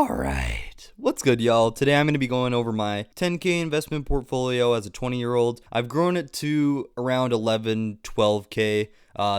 Alright, what's good, y'all? Today I'm going to be going over my 10K investment portfolio as a 20-year-old. I've grown it to around 11, 12K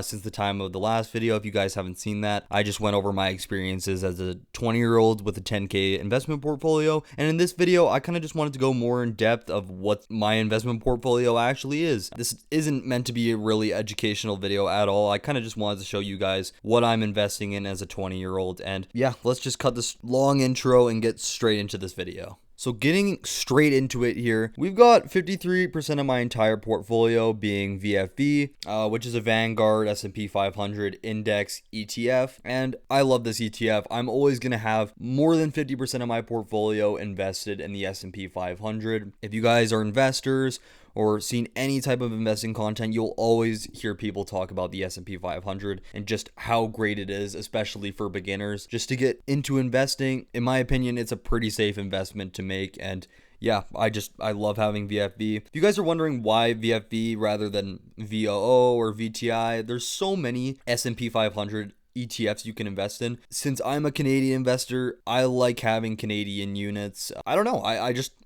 since the time of the last video. If you guys haven't seen that, I just went over my experiences as a 20-year-old with a 10K investment portfolio. And in this video, I kind of just wanted to go more in depth of what my investment portfolio actually is. This isn't meant to be a really educational video at all. I kind of just wanted to show you guys what I'm investing in as a 20-year-old. And yeah, let's just cut this long intro and get straight into this video. So getting straight into it here, we've got 53% of my entire portfolio being VFV, which is a Vanguard S&P 500 index ETF. And I love this ETF. I'm always going to have more than 50% of my portfolio invested in the S&P 500. If you guys are investors or seen any type of investing content, you'll always hear people talk about the S&P 500 and just how great it is, especially for beginners. Just to get into investing, in my opinion, it's a pretty safe investment to make. And yeah, I love having VFV. If you guys are wondering why VFV rather than VOO or VTI, there's so many S&P 500 ETFs you can invest in. Since I'm a Canadian investor, I like having Canadian units. I don't know.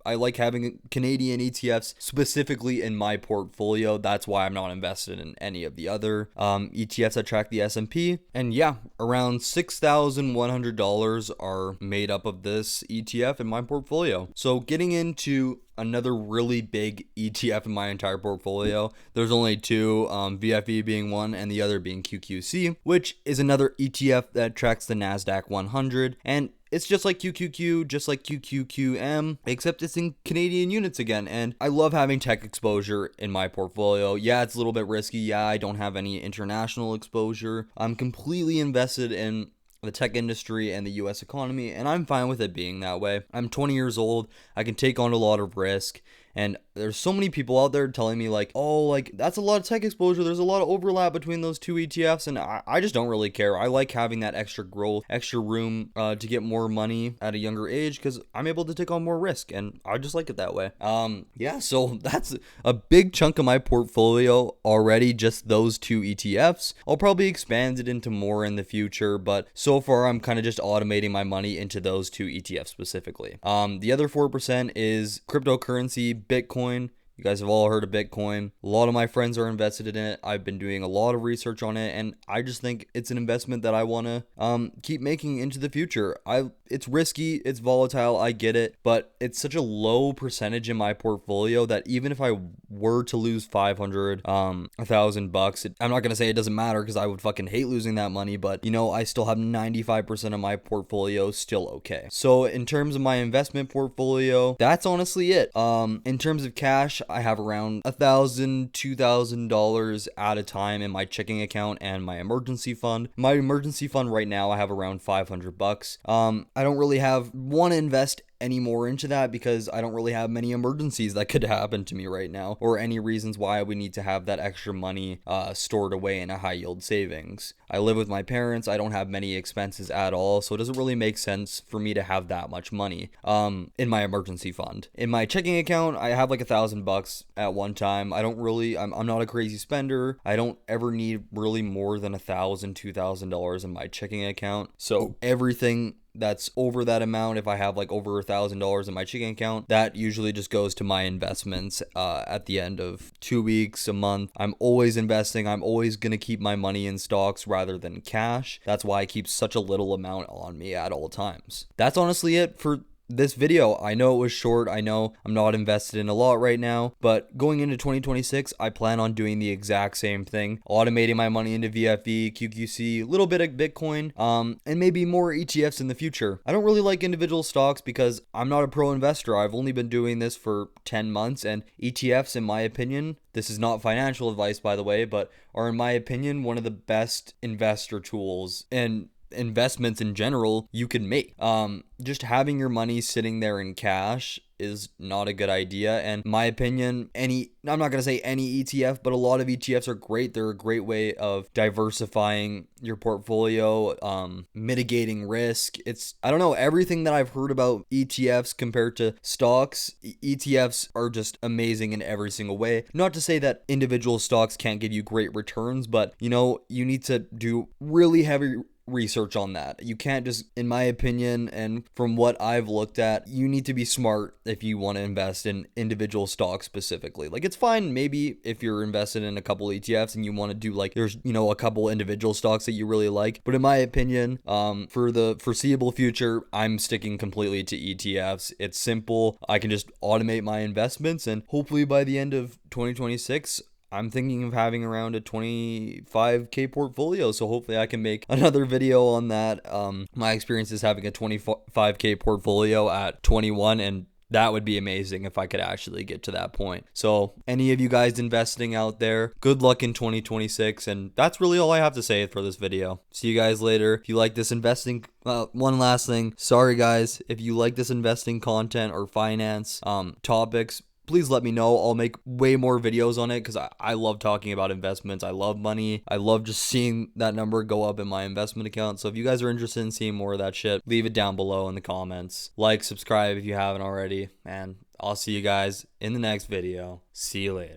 I like having Canadian ETFs specifically in my portfolio. That's why I'm not invested in any of the other ETFs that track the S&P. And yeah, around $6,100 are made up of this ETF in my portfolio. So getting into another really big ETF in my entire portfolio. There's only two, VFV being one and the other being QQC, which is another ETF that tracks the NASDAQ 100. And it's just like QQQ, just like QQQM, except it's in Canadian units again. And I love having tech exposure in my portfolio. Yeah, it's a little bit risky. Yeah, I don't have any international exposure. I'm completely invested in the tech industry and the US economy, and I'm fine with it being that way. I'm 20 years old. I can take on a lot of risk. And there's so many people out there telling me like, oh, like that's a lot of tech exposure. There's a lot of overlap between those two ETFs. And I just don't really care. I like having that extra growth, extra room to get more money at a younger age because I'm able to take on more risk. And I just like it that way. Yeah, so that's a big chunk of my portfolio already, just those two ETFs. I'll probably expand it into more in the future. But so far, I'm kind of just automating my money into those two ETFs specifically. The other 4% is cryptocurrency, Bitcoin. You guys have all heard of Bitcoin. A lot of my friends are invested in it. I've been doing a lot of research on it, and I just think it's an investment that I want to keep making into the future. It's risky, it's volatile, I get it, but it's such a low percentage in my portfolio that even if I were to lose 500, $1,000, I'm not gonna say it doesn't matter because I would fucking hate losing that money, but you know, I still have 95% of my portfolio still okay. So in terms of my investment portfolio, that's honestly it. In terms of cash, I have around $1,000, $2,000 at a time in my checking account and my emergency fund. My emergency fund right now, I have around $500. I don't really want to invest any more into that because I don't really have many emergencies that could happen to me right now or any reasons why we need to have that extra money stored away in a high yield savings. I live with my parents. I don't have many expenses at all, so it doesn't really make sense for me to have that much money in my emergency fund. In my checking account, I have like $1,000 at one time. I'm not a crazy spender. I don't ever need really more than $1,000, $2,000 in my checking account. So everything that's over that amount, if I have like over $1,000 in my checking account, that usually just goes to my investments at the end of 2 weeks, a month. I'm always investing. I'm always going to keep my money in stocks rather than cash. That's why I keep such a little amount on me at all times. That's honestly it for this video. I know it was short. I know I'm not invested in a lot right now, but going into 2026, I plan on doing the exact same thing, automating my money into VFV, QQC, a little bit of Bitcoin, and maybe more ETFs in the future. I don't really like individual stocks because I'm not a pro investor. I've only been doing this for 10 months, and ETFs, in my opinion, this is not financial advice, by the way, but are, in my opinion, one of the best investor tools and investments in general you can make. Just having your money sitting there in cash is not a good idea. And in my opinion, I'm not going to say any ETF, but a lot of ETFs are great. They're a great way of diversifying your portfolio, mitigating risk. I don't know, everything that I've heard about ETFs compared to stocks, ETFs are just amazing in every single way. Not to say that individual stocks can't give you great returns, but you know, you need to do really heavy research on that. You can't just, in my opinion, and from what I've looked at, you need to be smart if you want to invest in individual stocks specifically. Like, it's fine maybe if you're invested in a couple ETFs and you want to do like, there's, you know, a couple individual stocks that you really like. But in my opinion, for the foreseeable future, I'm sticking completely to ETFs. It's simple. I can just automate my investments, and hopefully by the end of 2026, I'm thinking of having around a 25k portfolio, so hopefully I can make another video on that. My experience is having a 25k portfolio at 21, and that would be amazing if I could actually get to that point. So any of you guys investing out there, good luck in 2026. And that's really all I have to say for this video. See you guys later. If you like this investing, one last thing. Sorry guys, if you like this investing content or finance topics, please let me know. I'll make way more videos on it because I love talking about investments. I love money. I love just seeing that number go up in my investment account. So if you guys are interested in seeing more of that shit, leave it down below in the comments. Like, subscribe if you haven't already. And I'll see you guys in the next video. See you later.